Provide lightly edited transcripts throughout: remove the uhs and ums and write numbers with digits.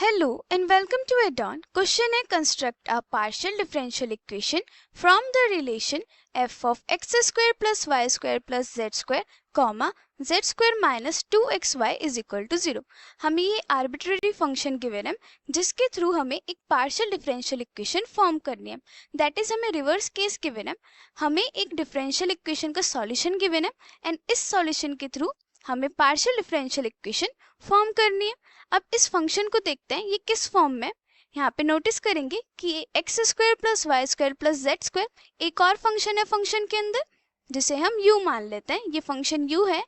Hello and welcome to Add-on. Question है construct a partial differential equation from the relation f of x square plus y square plus z square comma z square minus 2xy is equal to 0. हमें ये arbitrary function given है जिसके through हमें एक partial differential equation form करनी है. That is हमें reverse case given है, हमें एक differential equation का solution given है and इस solution के थ्रू हमें पार्शियल डिफरेंशियल इक्वेशन फॉर्म करनी है. अब इस फंक्शन को देखते हैं ये किस फॉर्म में. यहाँ पे नोटिस करेंगे कि ये x square plus y square plus z square एक और फंक्शन है फंक्शन के अंदर जिसे हम u मान लेते हैं. ये फंक्शन u है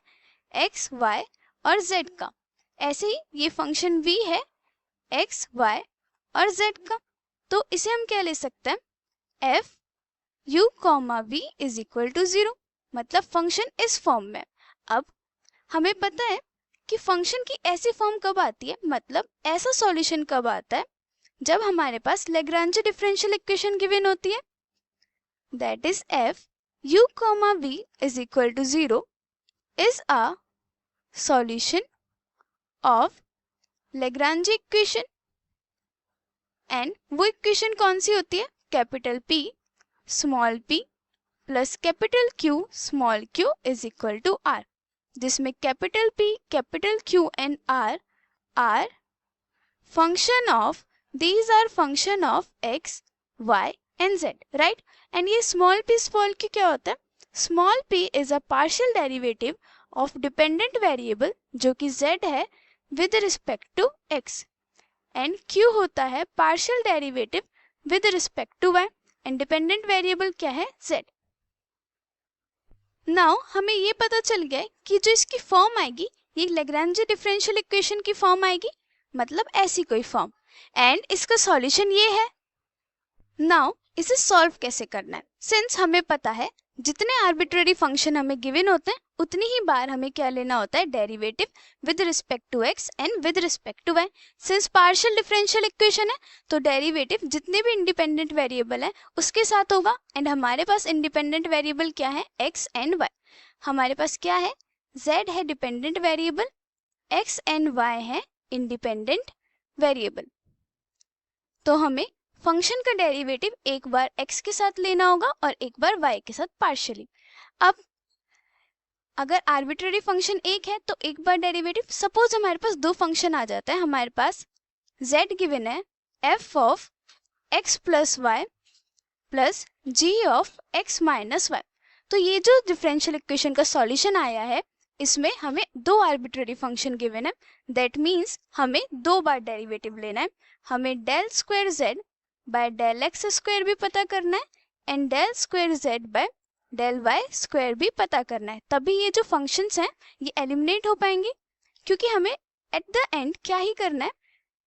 x, y और z का. ऐसे ही ये फंक्शन v है x, y और z का. तो इसे हम क्या ले सकते हैं f u, v is equal to 0. मतलब फंक्शन इस फॉर्म में. अब हमें पता है कि फंक्शन की ऐसी फॉर्म कब आती है, मतलब ऐसा सॉल्यूशन कब आता है जब हमारे पास लैग्रांज डिफरेंशियल इक्वेशन गिवन होती है. That is f u, v is equal to 0 is a solution of Lagrange equation. And वो इक्वेशन कौन सी होती है, capital P small p plus capital Q small q is equal to R, जिसमें capital P, capital Q and R are function of, these are function of x, y and z, right? and ये small p क्या होता है, small p is a partial derivative of dependent variable जो कि z है with respect to x, and q होता है partial derivative with respect to y and dependent variable क्या है z. नाउ हमें ये पता चल गया है कि जो इसकी फॉर्म आएगी ये लैग्रांज डिफरेंशियल इक्वेशन की फॉर्म आएगी, मतलब ऐसी कोई फॉर्म. एंड इसका सॉल्यूशन ये है. नाउ इसे सॉल्व कैसे करना है, सिंस हमें पता है जितने आर्बिट्ररी फंक्शन हमें गिवन होते हैं उतनी ही बार हमें क्या लेना होता है, derivative with respect to x and with respect to y. Since partial differential equation है तो डेरिवेटिव जितने भी इंडिपेंडेंट वेरिएबल है उसके साथ होगा. एंड हमारे पास इंडिपेंडेंट वेरिएबल क्या है, x एंड y. हमारे पास क्या है, z है dependent variable, x and y है इंडिपेंडेंट वेरिएबल. तो हमें फंक्शन का डेरिवेटिव एक बार x के साथ लेना होगा और एक बार y के साथ पार्शियली. अब अगर आर्बिट्ररी फंक्शन एक है तो एक बार डेरिवेटिव, सपोज हमारे पास दो फंक्शन आ जाता है, हमारे पास z गिवन है f of x plus y plus g of x minus y. तो ये जो डिफरेंशियल इक्वेशन का सॉल्यूशन आया है इसमें हमें दो आर्बिट्ररी फंक्शन गिवन है. दैट मीन्स हमें दो बार डेरिवेटिव लेना है. हमें del square z by del x square भी पता करना है and del square z by del y square भी पता करना है. तभी ये जो फंक्शंस हैं ये एलिमिनेट हो पाएंगे, क्योंकि हमें एट द एंड क्या ही करना है,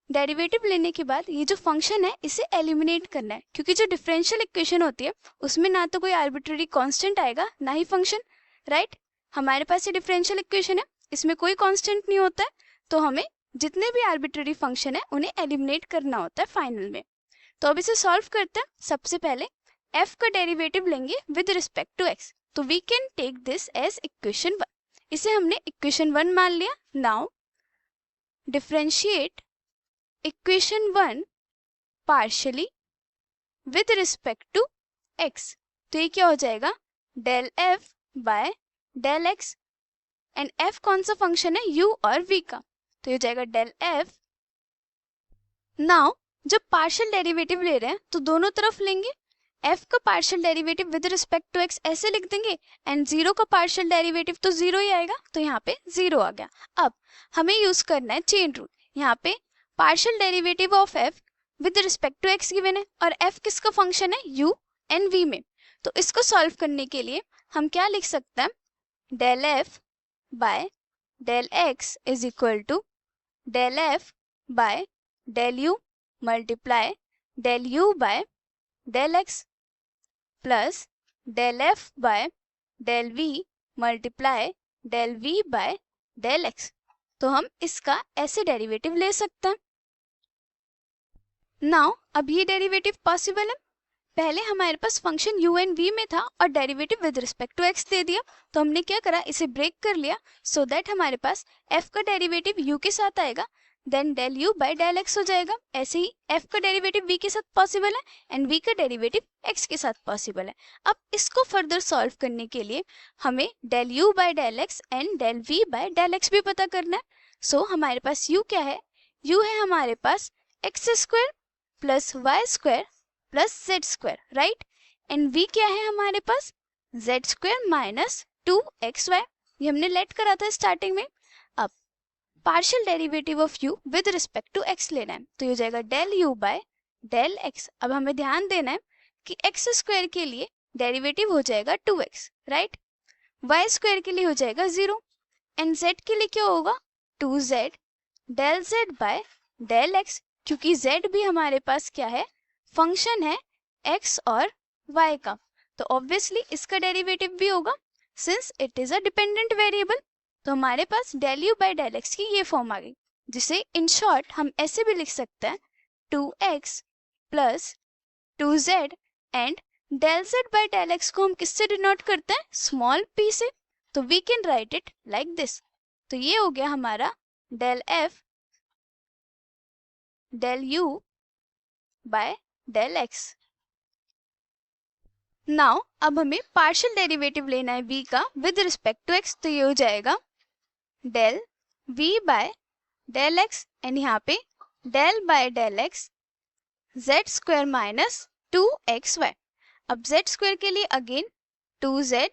डेरिवेटिव लेने के बाद ये जो फंक्शन है इसे एलिमिनेट करना है. क्योंकि जो डिफरेंशियल इक्वेशन होती है उसमें ना तो कोई आर्बिट्ररी कांस्टेंट आएगा ना ही फंक्शन, राइट? हमारे पास ये डिफरेंशियल इक्वेशन है, इसमें कोई कांस्टेंट नहीं होता है, तो हमें जितने भी आर्बिट्ररी फंक्शन है उन्हें एलिमिनेट करना होता है फाइनल में. तो अब इसे सॉल्व करते हैं. सबसे पहले f का डेरिवेटिव लेंगे विद रिस्पेक्ट टू x. तो we can take this as equation 1. इसे हमने इक्वेशन 1 मान लिया. Now differentiate equation 1 partially with respect to x. तो ये क्या हो जाएगा, del f by del x. And f कौन सा फंक्शन है, u और v का, तो ये हो जाएगा डेल f. नाउ जब पार्शियल डेरिवेटिव ले रहे हैं तो दोनों तरफ लेंगे. f का partial derivative with respect to x ऐसे लिख देंगे एंड 0 का पार्शियल डेरिवेटिव तो 0 ही आएगा, तो यहाँ पे 0 आ गया. अब हमें यूज करना है चेन रूल. यहाँ पे partial derivative of f with respect to x given है और f किसका फंक्शन है, u एंड v में. तो इसको सॉल्व करने के लिए हम क्या लिख सकते हैं, del f by del x is equal to del f by del u multiply del u by del x plus del f by del v multiply del v by del x. तो हम इसका ऐसे derivative ले सकते हैं. Now अब ये derivative possible है. पहले हमारे पास फंक्शन u एंड v में था और derivative with respect to x दे दिया, तो हमने क्या करा, इसे ब्रेक कर लिया सो दैट हमारे पास f का डेरिवेटिव u के साथ आएगा. Then del u by del x हो जाएगा। ऐसे ही एफ का डेरिवेटिव वी के साथ पॉसिबल है एंड वी का डेरिवेटिव एक्स के साथ पॉसिबल है। अब इसको फर्दर सॉल्व करने के लिए हमें del u by del x and del v by del x भी पता करना है। सो हमारे पास यू क्या है, यू है हमारे पास x square plus y square plus z square, right. And we क्या है हमारे पास, जेड स्क्वायर माइनस 2xy, ये हमने लेट करा था स्टार्टिंग में। अब partial derivative of u with respect to x लेना है, तो ये हो जाएगा del u by del x. अब हमें ध्यान देना है कि एक्स स्क्वायर के लिए डेरिवेटिव हो जाएगा 2x, राइट। वाई स्क्वायर के लिए हो जाएगा 0 एंड z के लिए क्या होगा 2z del z by del x, क्योंकि z भी हमारे पास क्या है, फंक्शन है x और y का, तो ऑब्वियसली इसका डेरिवेटिव भी होगा since it is a dependent variable. तो हमारे पास del u by del x की ये फॉर्म आ गई, जिसे इन शॉर्ट हम ऐसे भी लिख सकते हैं 2x plus 2z and del z by del x को हम किससे डिनोट करते हैं, स्मॉल p से, तो we can write it like this. तो ये हो गया हमारा del f del u by del x। Now अब हमें पार्शियल डेरिवेटिव लेना है v का विद रिस्पेक्ट टू x, तो ये हो जाएगा del v by del x and यहाँ पे del by del x z square minus 2xy। अब z स्क्वायर के लिए again 2z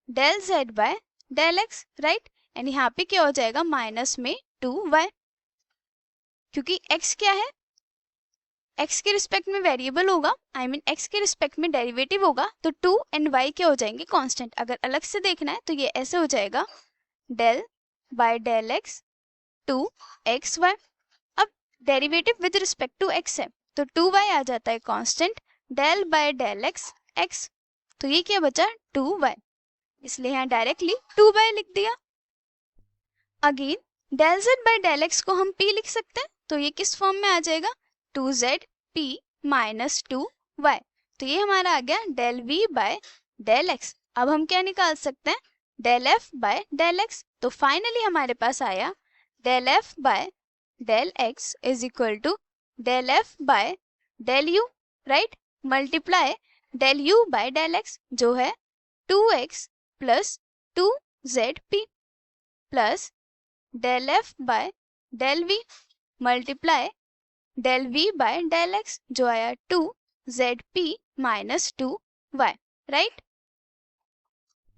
del z by del x, right. And यहाँ पे क्या हो जाएगा माइनस में 2y, क्योंकि x क्या है, x के रिस्पेक्ट में वेरिएबल होगा, आई मीन x के रिस्पेक्ट में डेरिवेटिव होगा, तो 2 एंड y क्या हो जाएंगे कांस्टेंट। अगर अलग से देखना है तो ये ऐसे हो जाएगा del by del x 2xy। अब derivative with respect to x है तो 2y आ जाता है constant, del by del x x, तो ये क्या बचा 2y, इसलिए यहाँ डायरेक्टली 2y लिख दिया। Again del z by del x को हम p लिख सकते हैं, तो ये किस फॉर्म में आ जाएगा 2z p माइनस 2y, तो ये हमारा आ गया del v by del x। अब हम क्या निकाल सकते हैं, del f by del x, तो फाइनली हमारे पास आया del f by del x is equal to del f by del u, right, multiply del u by del x जो है 2x plus 2zp plus del f by del v multiply del v by del x जो आया 2zp minus 2y, right.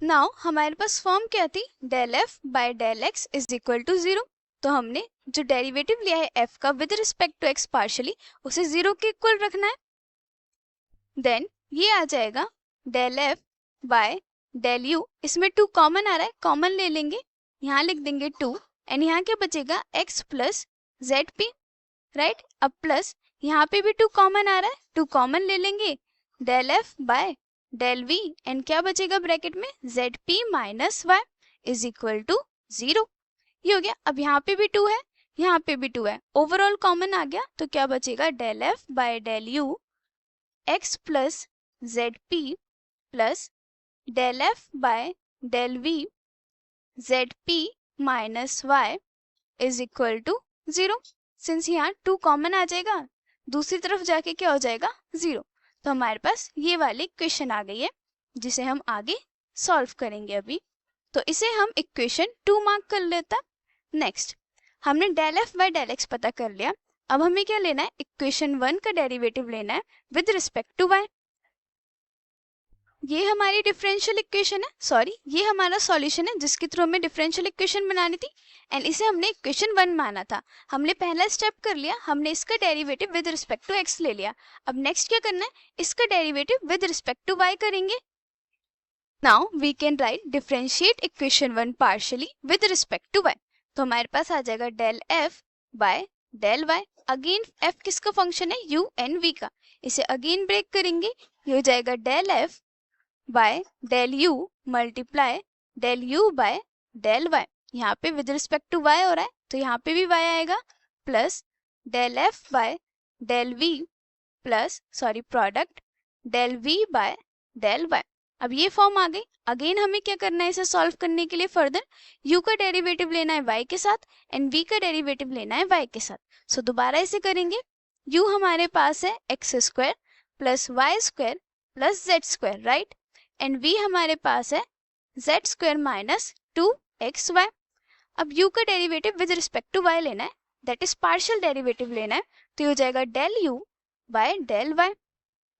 Now हमारे पास form क्या थी, del f by del x is equal to 0, तो हमने जो डेरिवेटिव लिया है f का with respect to x partially उसे 0 के इक्वल रखना है। देन ये आ जाएगा del f by del u, इसमें 2 कॉमन आ रहा है, कॉमन ले लेंगे, यहाँ लिख देंगे 2 एंड यहाँ क्या बचेगा x प्लस zp, राइट। अब प्लस यहाँ पे भी 2 कॉमन आ रहा है, 2 कॉमन ले लेंगे, del f by del v and क्या बचेगा ब्रैकेट में zp minus y is equal to 0, ये हो गया। अब यहाँ पे भी 2 है, यहाँ पे भी 2 है, ओवरऑल कॉमन आ गया, तो क्या बचेगा del f by del u x plus zp plus del f by del v zp minus y is equal to 0। Since यहाँ 2 कॉमन आ जाएगा, दूसरी तरफ जाके क्या हो जाएगा 0, तो हमारे पास ये वाली इक्वेशन आ गई है जिसे हम आगे सॉल्व करेंगे अभी। तो इसे हम इक्वेशन 2 मार्क कर लेता। नेक्स्ट हमने del f by del x पता कर लिया, अब हमें क्या लेना है, इक्वेशन 1 का डेरिवेटिव लेना है विद रिस्पेक्ट टू y। ये हमारी डिफरेंशियल इक्वेशन है, सॉरी ये हमारा सॉल्यूशन है जिसके थ्रू हमें डिफरेंशियल इक्वेशन बनानी थी एंड इसे हमने इक्वेशन 1 माना था। हमने पहला स्टेप कर लिया, हमने इसका derivative with respect to x ले लिया। अब नेक्स्ट क्या करना है, इसका derivative with respect to y करेंगे। Now we can write differentiate equation 1 partially with respect to y, तो हमारे पास आ जाएगा del f by del y। Again f किसका फंक्शन है, u एंड v का, इसे अगेन ब्रेक करेंगे, ये हो जाएगा del f by del u multiply del u by del y, यहाँ पे विद रिस्पेक्ट टू y हो रहा है तो यहाँ पे भी y आएगा, plus del f by del v plus sorry product del v by del y, अब ये फॉर्म आ गई। अगेन हमें क्या करना है इसे सॉल्व करने के लिए फर्दर, u का डेरिवेटिव लेना है y के साथ एंड v का डेरिवेटिव लेना है y के साथ। सो दोबारा इसे करेंगे। u हमारे पास है x square plus y square plus z square, right, and v हमारे पास है जेड स्क्वायर माइनस 2xy। अब u का derivative with respect to y लेना है, दैट इज पार्शियल डेरिवेटिव लेना है, तो ये हो जाएगा del u by del y, ये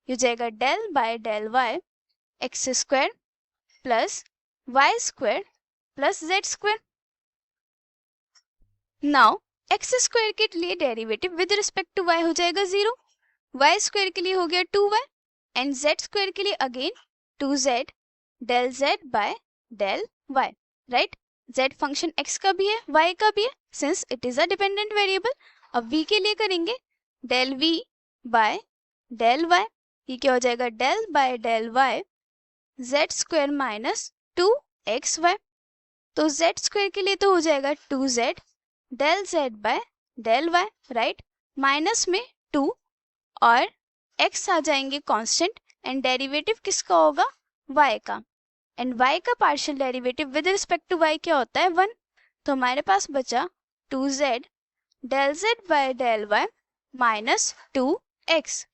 हो जाएगा del by del y x square plus y square plus z square. Now x square के लिए derivative with respect to y हो जाएगा 0, वाई स्क्वायर के लिए हो गया 2y एंड जेड स्क्वायर के लिए again 2z del z by del y, right. z function x का भी है y का भी है since it is a dependent variable. अब v के लिए करेंगे del v by del y, ये क्या हो जाएगा del by del y z square minus 2xy। तो जेड स्क्वायर के लिए तो हो जाएगा 2z del z by del y, right, minus में 2 और x आ जाएंगे कांस्टेंट एंड डेरिवेटिव किसका होगा y का, एंड y का partial derivative with respect to y क्या होता है 1। तो हमारे पास बचा 2z del z by del y minus 2x।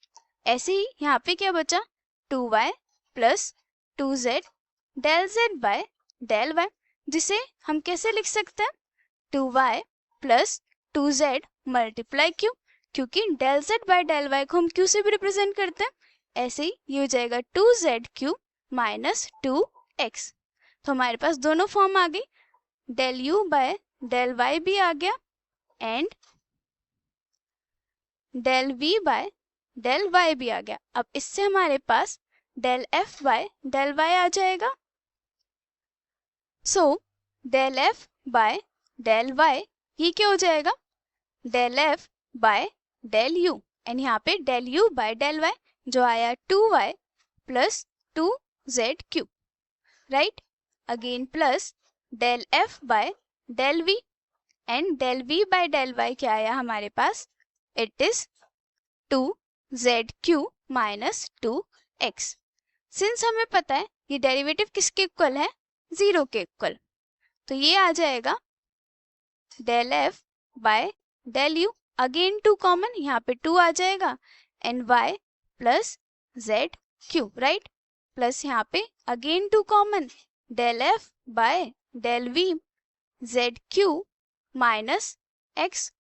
ऐसे ही यहाँ पे क्या बचा 2y plus 2z del z by del y, जिसे हम कैसे लिख सकते हैं 2y plus 2z multiply q, क्योंकि del z by del y को हम q से भी रिप्रेजेंट करते हैं। ऐसे ही ये हो जाएगा 2zq माइनस 2x। तो हमारे पास दोनों फॉर्म आ गई, del u by del y भी आ गया and del v by del y भी आ गया। अब इससे हमारे पास del f by del y आ जाएगा। So del f by del y ये क्या हो जाएगा del f by del u, and यहाँ पे del u by del y जो आया 2y plus 2zq, right, again plus del f by del v and del v by del y क्या आया हमारे पास, it is 2zq minus 2x। Since हमें पता है ये डेरिवेटिव किसके इक्वल है 0 के इक्वल, तो ये आ जाएगा del f by del u, again 2 common, यहाँ पे 2 आ जाएगा and y plus z q, right, plus यहाँ पे again 2 common del f by del v z q minus x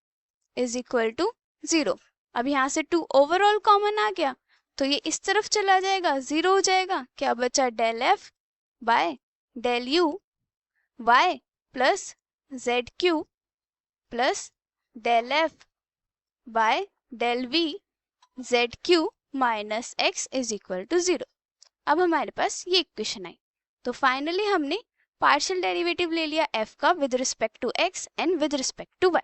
is equal to 0। अब यहाँ से 2 ओवरऑल कॉमन आ गया तो ये इस तरफ चला जाएगा 0 हो जाएगा, क्या बचा del f by del u y plus z q plus del f by del v z q minus x is equal to 0। अब हमारे पास ये इक्वेशन आई। तो फाइनली हमने पार्शियल डेरिवेटिव ले लिया f का with respect to x and with respect to y,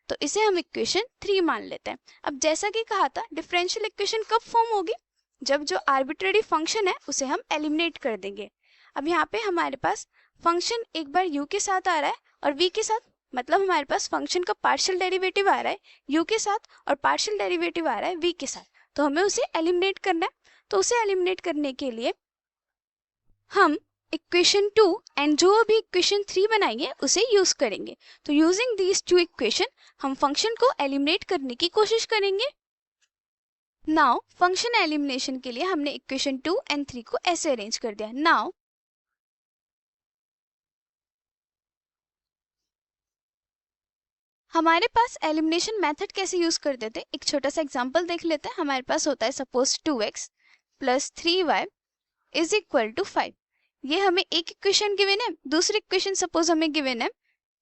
तो इसे हम इक्वेशन 3 मान लेते हैं। अब जैसा कि कहा था डिफरेंशियल इक्वेशन कब फॉर्म होगी, जब जो आर्बिट्रेरी फंक्शन है उसे हम एलिमिनेट कर देंगे। अब यहाँ पे हमारे पास फंक्शन एक बार u के साथ आ रहा है और v के साथ, मतलब हमारे पास फंक्शन का पार्शियल डेरिवेटिव आ रहा है u के साथ और पार्शियल डेरिवेटिव आ रहा है v के साथ, तो हमें उसे एलिमिनेट करना है। तो उसे एलिमिनेट करने के लिए हम इक्वेशन 2 एंड जो अभी इक्वेशन 3 बनाएंगे उसे यूज करेंगे। तो यूजिंग दीज 2 इक्वेशन हम फंक्शन को एलिमिनेट करने की कोशिश करेंगे। नाउ फंक्शन एलिमिनेशन के लिए हमने इक्वेशन 2 एंड 3 को ऐसे अरेंज कर दिया। नाउ हमारे पास एलिमिनेशन मेथड कैसे यूज करते थे, एक छोटा सा एग्जांपल देख लेते हैं। हमारे पास होता है suppose 2x plus 3y is equal to 5। ये हमें एक इक्वेशन गिवन है, दूसरी इक्वेशन सपोज हमें गिवन है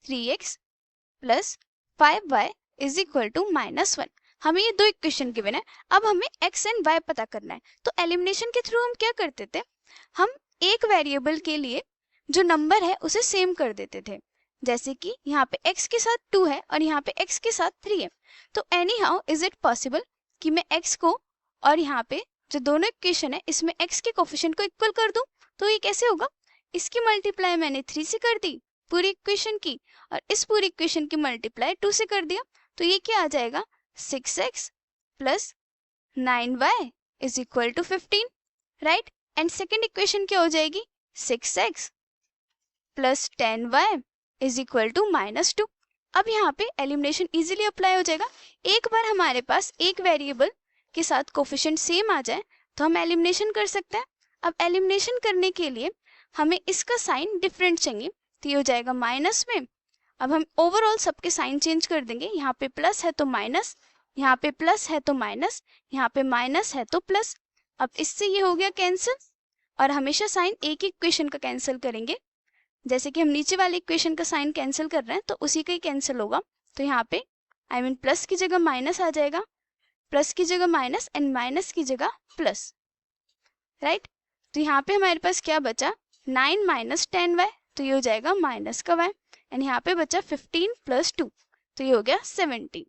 3x plus 5y is equal to -1। हमें ये 2 इक्वेशन गिवन है, अब हमें x एंड y पता करना है। तो एलिमिनेशन के थ्रू हम क्या करते थे, हम एक वेरिएबल के लिए जो नंबर है उसे सेम कर देते थे। जैसे कि यहाँ पे x के साथ 2 है और यहाँ पे x के साथ 3 है, तो any how is it possible कि मैं x को और यहाँ पे जो दोनों इक्वेशन है इसमें x के कोफिशिएंट को इक्वल कर दूं। तो ये कैसे होगा, इसकी मल्टीप्लाई मैंने 3 से कर दी पूरी इक्वेशन की, और इस पूरी इक्वेशन की मल्टीप्लाई 2 से कर दिया, तो ये क्या आ जाएगा 6x plus 9y is equal to 15, right. And second equation क्या हो जाएगी, 6x plus 10y is equal to -2। अब यहाँ पे एलिमिनेशन इजीली अप्लाई हो जाएगा। एक बार हमारे पास एक वेरिएबल के साथ कोफिशिएंट सेम आ जाए तो हम एलिमिनेशन कर सकते हैं। अब एलिमिनेशन करने के लिए हमें इसका साइन डिफरेंट चाहिए, तो ये हो जाएगा माइनस में। अब हम ओवरऑल सबके साइन चेंज कर देंगे, यहाँ पे प्लस है तो माइनस, यहाँ पे प्लस है तो माइनस, यहाँ पे माइनस है तो प्लस। अब इससे ये हो गया कैंसिल, और हमेशा साइन एक ही इक्वेशन का कैंसिल करेंगे। जैसे कि हम नीचे वाले इक्वेशन का साइन कैंसिल कर रहे हैं तो उसी का ही कैंसिल होगा। तो यहाँ पे प्लस की जगह माइनस आ जाएगा, प्लस की जगह माइनस एंड माइनस की जगह प्लस, राइट। तो यहाँ पे हमारे पास क्या बचा, 9 माइनस 10y, तो ये हो जाएगा माइनस का y, एंड यहाँ पे बचा 15 प्लस 2, तो ये हो गया 17।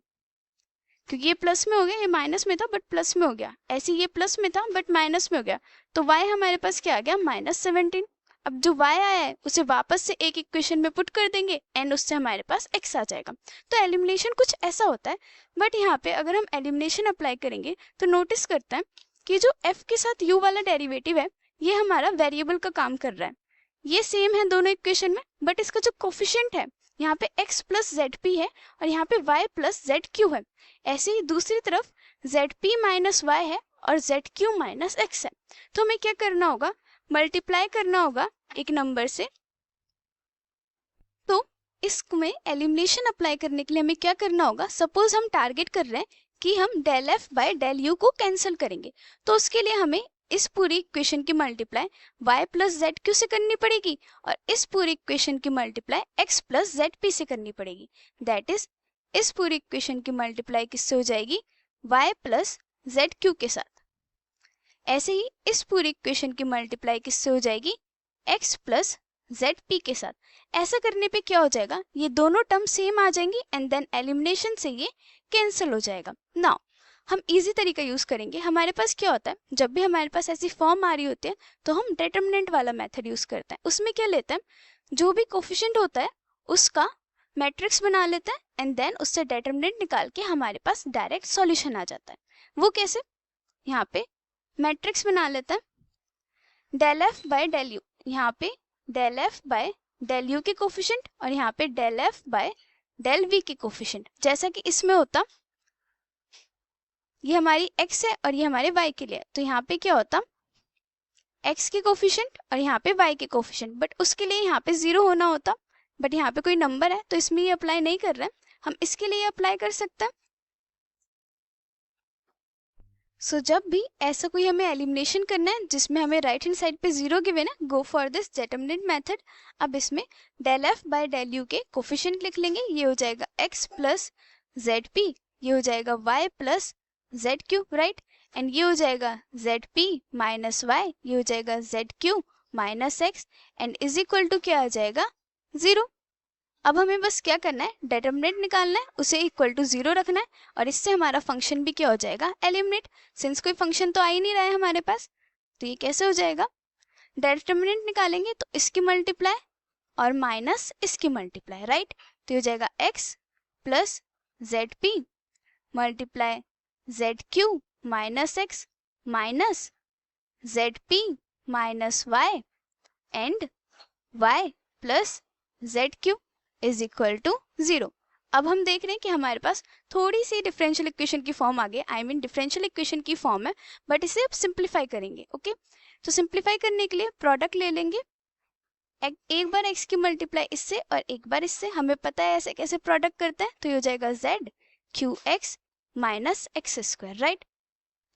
क्योंकि ये प्लस में हो गया, ये माइनस में था बट प्लस में हो गया, ऐसे ये प्लस में था बट माइनस में हो गया, तो y हमारे पास क्या आ गया, -17। अब जो y आया है उसे वापस से एक इक्वेशन में पुट कर देंगे एंड उससे हमारे पास x आ जाएगा। तो एलिमिनेशन कुछ ऐसा होता है, बट यहाँ पे अगर हम एलिमिनेशन अप्लाई करेंगे तो नोटिस करते हैं कि जो f के साथ u वाला डेरिवेटिव है ये हमारा वेरिएबल का काम कर रहा है। ये सेम है दोनों इक्वेशन में, बट इसका जो कोफिशिएंट है यहाँ पे x प्लस जेड पी है और यहाँ पे y प्लस जेड क्यू है। ऐसे ही दूसरी तरफ जेड पी माइनस वाई है और जेड क्यू माइनस एक्स है। तो हमें क्या करना होगा, मल्टीप्लाई करना होगा एक नंबर से। तो इसमें एलिमिनेशन अप्लाई करने के लिए हमें क्या करना होगा, सपोज हम टारगेट कर रहे हैं कि हम del f by del u को कैंसिल करेंगे, तो उसके लिए हमें इस पूरी इक्वेशन की multiply y plus z q से करनी पड़ेगी और इस पूरी इक्वेशन की multiply x plus z p से करनी पड़ेगी। दैट इज इस पूरी इक्वेशन की मल्टीप्लाई किससे हो जाएगी, y प्लस जेड क्यू के साथ। ऐसे ही इस पूरी इक्वेशन की मल्टीप्लाई किससे हो जाएगी, x प्लस जेड पी के साथ। ऐसा करने पे क्या हो जाएगा, ये दोनों टर्म सेम आ जाएंगी एंड देन एलिमिनेशन से ये कैंसिल हो जाएगा। नाउ हम इजी तरीका यूज करेंगे। हमारे पास क्या होता है, जब भी हमारे पास ऐसी फॉर्म आ रही होती है तो हम डिटरमिनेंट वाला मेथड यूज करते हैं। उसमें क्या लेते हैं, जो भी कोफिशिएंट होता है उसका मैट्रिक्स बना लेते हैं एंड देन उससे डिटरमिनेंट निकाल के हमारे पास डायरेक्ट सॉल्यूशन आ जाता है। वो कैसे, यहाँ पे मैट्रिक्स बना लेते हैं del f by del u, यहाँ पे del f by del u के कोफिशिएंट और यहाँ पे del f by del v के कोफिशिएंट। जैसा कि इसमें होता, ये हमारी x है और ये हमारे y के लिए, तो यहाँ पे क्या होता, x के कोफिशिएंट और यहाँ पे y के कोफिशिएंट, बट उसके लिए यहाँ पे 0 होना होता, बट यहाँ पे कोई नंबर है तो इसमें ये अप्लाई नहीं कर रहे हैं, हम इसके लिए अप्लाई कर सकते हैं। सो जब भी ऐसा कोई हमें एलिमिनेशन करना है जिसमें हमें राइट हैंड साइड पे 0 गिवन है, go for this determinant method. अब इसमें del f by del u के कोफिशिएंट लिख लेंगे, ये हो जाएगा x प्लस जेड पी, ये हो जाएगा y plus z q, right, and ये हो जाएगा जेड पी माइनस वाई, ये हो जाएगा z q minus x and is equal to क्या आ जाएगा, 0। अब हमें बस क्या करना है, डिटरमिनेंट निकालना है, उसे इक्वल टू 0 रखना है और इससे हमारा फंक्शन भी क्या हो जाएगा, एलिमिनेट। सिंस कोई फंक्शन तो आ ही नहीं रहा है हमारे पास, तो ये कैसे हो जाएगा, डिटरमिनेंट निकालेंगे तो इसकी मल्टीप्लाई और माइनस इसकी मल्टीप्लाई, राइट। तो ये हो जाएगा x plus z p multiply z q minus x minus z p minus y and y plus z q is equal to 0। अब हम देख रहे हैं कि हमारे पास थोड़ी सी डिफरेंशियल इक्वेशन की फॉर्म आ गई, डिफरेंशियल इक्वेशन की फॉर्म है, बट इसे अब सिंप्लीफाई करेंगे। ओके, तो सिंप्लीफाई करने के लिए प्रोडक्ट ले लेंगे, एक बार x की मल्टीप्लाई इससे और एक बार इससे, हमें पता है ऐसे कैसे प्रोडक्ट करते हैं, तो ये हो जाएगा z Q x minus x square, right,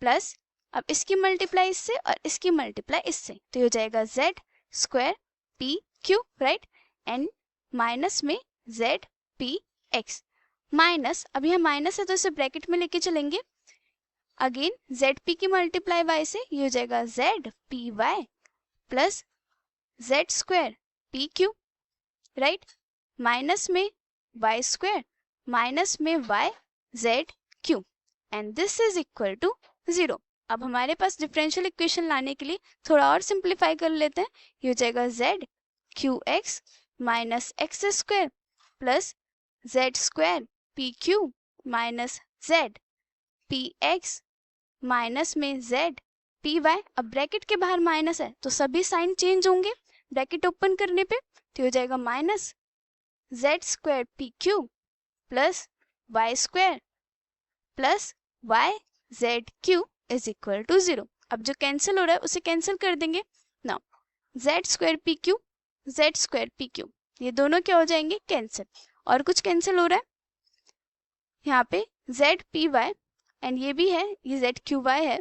plus अब इसकी मल्टीप्लाई इससे और इसकी मल्टीप्लाई इससे, तो ये हो जाएगा z square p q, right, and minus में जेड पी एक्स माइनस, अब यहाँ माइनस है तो इसे ब्रैकेट में लेके चलेंगे, अगेन जेड पी की मल्टीप्लाई वाई से, ये हो जाएगा z p y plus z square p q, right, minus में वाई स्क्वायर माइनस में y z q and this is equal to 0। अब हमारे पास डिफरेंशियल इक्वेशन लाने के लिए थोड़ा और सिंप्लीफाई कर लेते हैं, ये हो जाएगा z q x minus x square plus z square p q minus z p x minus में जेड पी वाई, अब ब्रैकेट के बाहर माइनस है तो सभी साइन चेंज होंगे ब्रैकेट ओपन करने पे, तो हो जाएगा minus z square p q plus y square plus y z q is equal to 0। अब जो कैंसिल हो रहा है उसे कैंसिल कर देंगे। Now Z square p Q, Z square p Q, ये दोनों क्या हो जाएंगे, कैंसिल। और कुछ कैंसिल हो रहा है यहाँ पे, जेड पी वाई एंड ये भी है, ये जेड क्यू वाई है,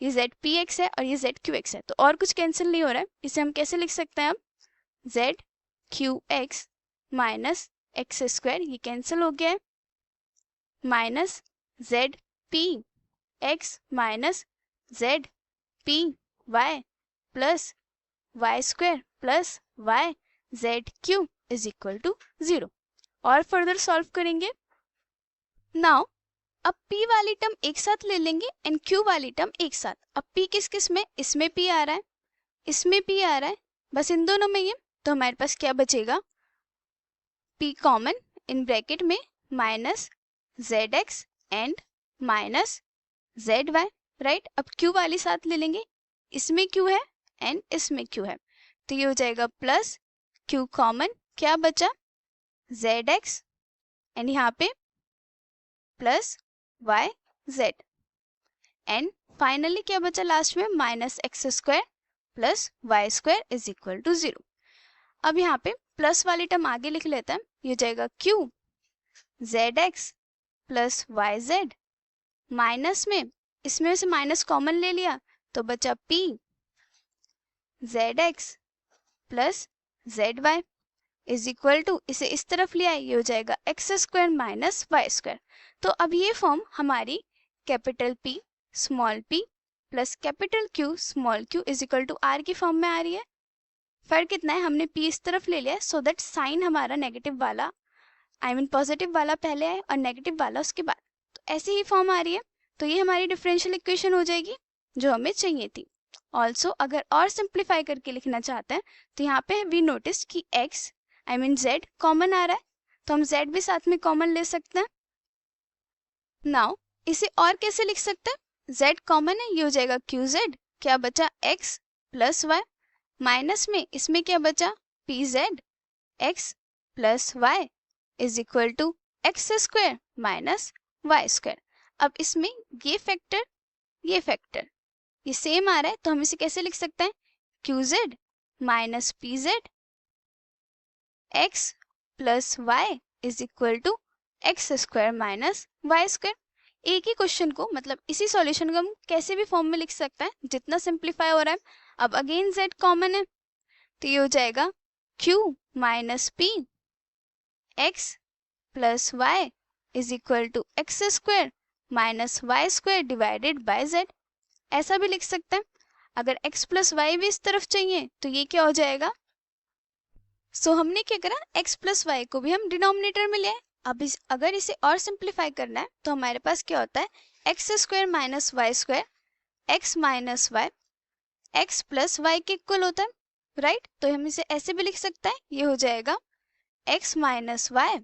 ये जेड पी एक्स है और ये जेड क्यू एक्स है, तो और कुछ कैंसिल नहीं हो रहा है। इसे हम कैसे लिख सकते हैं अब, z q x minus x square, ये कैंसिल हो गया है, minus z p x minus z p y plus y square plus y z q is equal to 0। और फर्दर सॉल्व करेंगे। नाउ अब p वाली टर्म एक साथ ले लेंगे एंड q वाली टर्म एक साथ। अब p किस किस में, इसमें p आ रहा है, इसमें p आ रहा है, बस इन दोनों में ये, तो हमारे पास क्या बचेगा, p कॉमन इन ब्रैकेट में minus z x and minus z y, right. अब q वाली साथ ले लेंगे, इसमें q है एंड इसमें q है, तो ये हो जाएगा प्लस q कॉमन, क्या बचा जेड एक्स एंड यहाँ पे plus y z and finally क्या बचा लास्ट में, minus x square plus y square is equal to 0। अब यहाँ पे प्लस वाली टर्म आगे लिख लेते हैं, ये हो जाएगा q z x plus y z minus में, इसमें से माइनस कॉमन ले लिया तो बचा p z x plus z y is equal to, इसे इस तरफ ले आए, ये हो जाएगा x square minus y square. तो अब ये फॉर्म हमारी capital P small p plus capital Q small q is equal to r की फॉर्म में आ रही है। फर्क कितना है, हमने p इस तरफ ले लिया सो दैट साइन हमारा नेगेटिव वाला पॉजिटिव वाला पहले आए और नेगेटिव वाला उसके बाद, तो ऐसी ही फॉर्म आ रही है। तो ये हमारी डिफरेंशियल इक्वेशन हो जाएगी जो हमें चाहिए थी। ऑल्सो अगर और सिंप्लीफाई करके लिखना चाहते हैं तो यहाँ पे वी नोटिस कि x z कॉमन आ रहा है, तो हम z भी साथ में कॉमन ले सकते हैं। नाउ इसे और कैसे लिख सकते हैं, z कॉमन है, ये हो जाएगा qz, क्या बचा x प्लस वाई माइनस में इसमें क्या बचा pz x plus y is equal to x square minus y square. अब इसमें ये फैक्टर ये सेम आ रहा है, तो हम इसे कैसे लिख सकते हैं, qz minus pz x plus y is equal to x square minus y square. एक ही क्वेश्चन को, मतलब इसी सॉल्यूशन को हम कैसे भी फॉर्म में लिख सकते हैं जितना सिंप्लीफाई हो रहा है। अब अगेन z कॉमन है, तो ये हो जाएगा q minus p x plus y is equal to x square minus y square divided by z। ऐसा भी लिख सकते हैं, अगर x प्लस वाई भी इस तरफ चाहिए तो ये क्या हो जाएगा, सो हमने क्या करा, x प्लस वाई को भी हम डिनोमिनेटर में ले आए। अब अगर इसे और सिंप्लीफाई करना है तो हमारे पास क्या होता है, x square minus y square x minus y x plus y के इक्वल होता है, राइट। तो हम इसे ऐसे भी लिख सकते हैं, ये हो जाएगा x minus y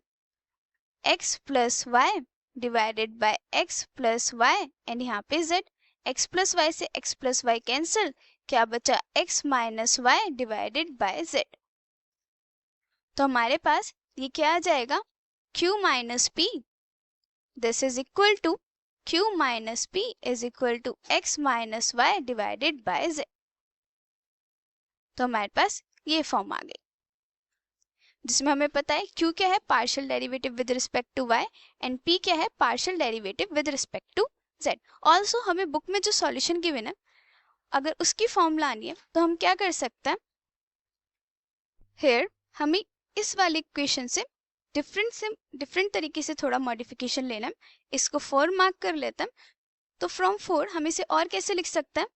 x plus y divided by x plus y and यहाँ पे z, x प्लस वाई से x प्लस वाई कैंसिल, क्या बचा x minus y divided by z। तो हमारे पास ये क्या आ जाएगा, q minus p, this is equal to q minus p is equal to x minus y divided by z। तो हमारे पास ये फॉर्म आ गई जिसमें हमें पता है q क्या है, partial derivative with respect to y and p क्या है, partial derivative with respect to z। Also हमें बुक में जो सॉल्यूशन गिवन है अगर उसकी फॉर्म लानी है तो हम क्या कर सकते हैं, हियर हमें इस वाली इक्वेशन से डिफरेंट तरीके से थोड़ा मॉडिफिकेशन लेना है, इसको 4 मार्क कर लेते हैं। तो फ्रॉम 4 हम इसे और कैसे लिख सकते हैं,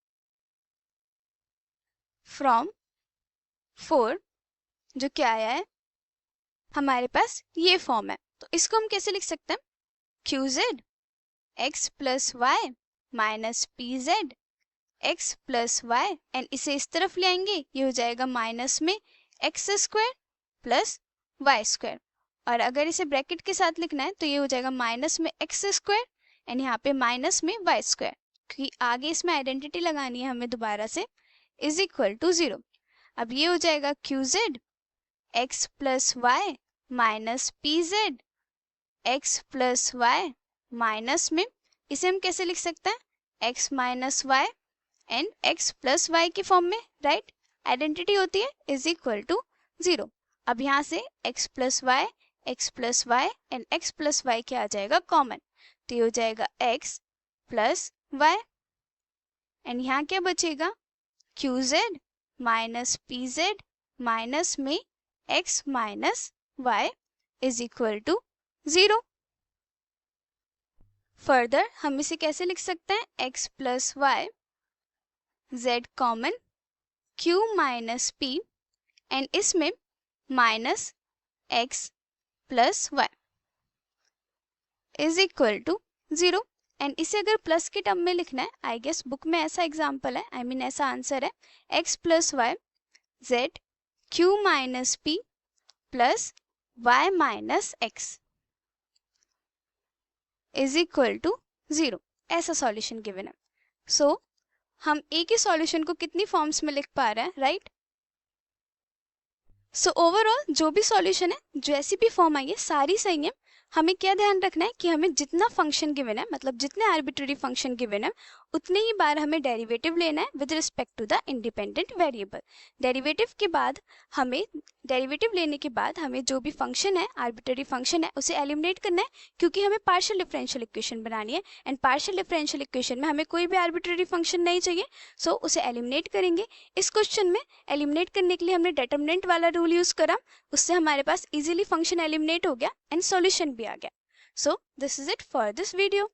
फ्रॉम 4 जो क्या आया है हमारे पास ये फॉर्म है, तो इसको हम कैसे लिख सकते हैं, qz x plus y minus pz x plus y and इसे इस तरफ ले आएंगे, ये हो जाएगा माइनस में x square plus y square, और अगर इसे ब्रैकेट के साथ लिखना है तो ये हो जाएगा माइनस में एक्स स्क्वायर एंड यहाँ पे माइनस में वाई स्क्वायर। कि आगे इसमें आइडेंटिटी लगानी है हमें दोबारा से, इज इक्वल टू 0। अब ये हो जाएगा q z x plus y minus p z x plus y minus में इसे हम कैसे लिख सकते हैं, x minus y and x plus y की फॉर्म में, राइट। आइडेंटिटी होती है इज इक्वल टू 0। अब यहाँ से x plus y and x plus y क्या आ जाएगा कॉमन, तो ये हो जाएगा x प्लस वाई एंड यहाँ क्या बचेगा q z minus p z minus में x minus y is equal to 0। Further हम इसे कैसे लिख सकते हैं, x plus y z common q minus p and इसमें minus x plus y is equal to 0। And इसे अगर प्लस की टर्म में लिखना है, आई गेस बुक में ऐसा एग्जाम्पल है, आई मीन ऐसा आंसर है, x plus y z q minus p plus y minus x is equal to 0। ऐसा सॉल्यूशन गिवन है। सो हम एक ही सॉल्यूशन को कितनी फॉर्म्स में लिख पा रहे हैं, राइट। सो ओवरऑल जो भी सॉल्यूशन है, जैसी भी फॉर्म आई है, सारी सही है। हमें क्या ध्यान रखना है कि हमें जितना फंक्शन गिवन है, मतलब जितने आर्बिट्ररी फंक्शन गिवन है, उतने ही बार हमें डेरिवेटिव लेना है with respect to the independent variable. Derivative लेने के बाद हमें जो भी फंक्शन है, आर्बिट्ररी फंक्शन है, उसे एलिमिनेट करना है, क्योंकि हमें पार्शियल डिफरेंशियल इक्वेशन बनानी है एंड पार्शियल डिफरेंशियल इक्वेशन में हमें कोई भी आर्बिट्ररी फंक्शन नहीं चाहिए। सो उसे एलिमिनेट करेंगे। इस क्वेश्चन में एलिमिनेट करने के लिए हमने डिटरमिनेंट वाला रूल यूज करा, उससे हमारे पास इजीली फंक्शन एलिमिनेट हो गया एंड सॉल्यूशन भी आ गया। So this is it for this video.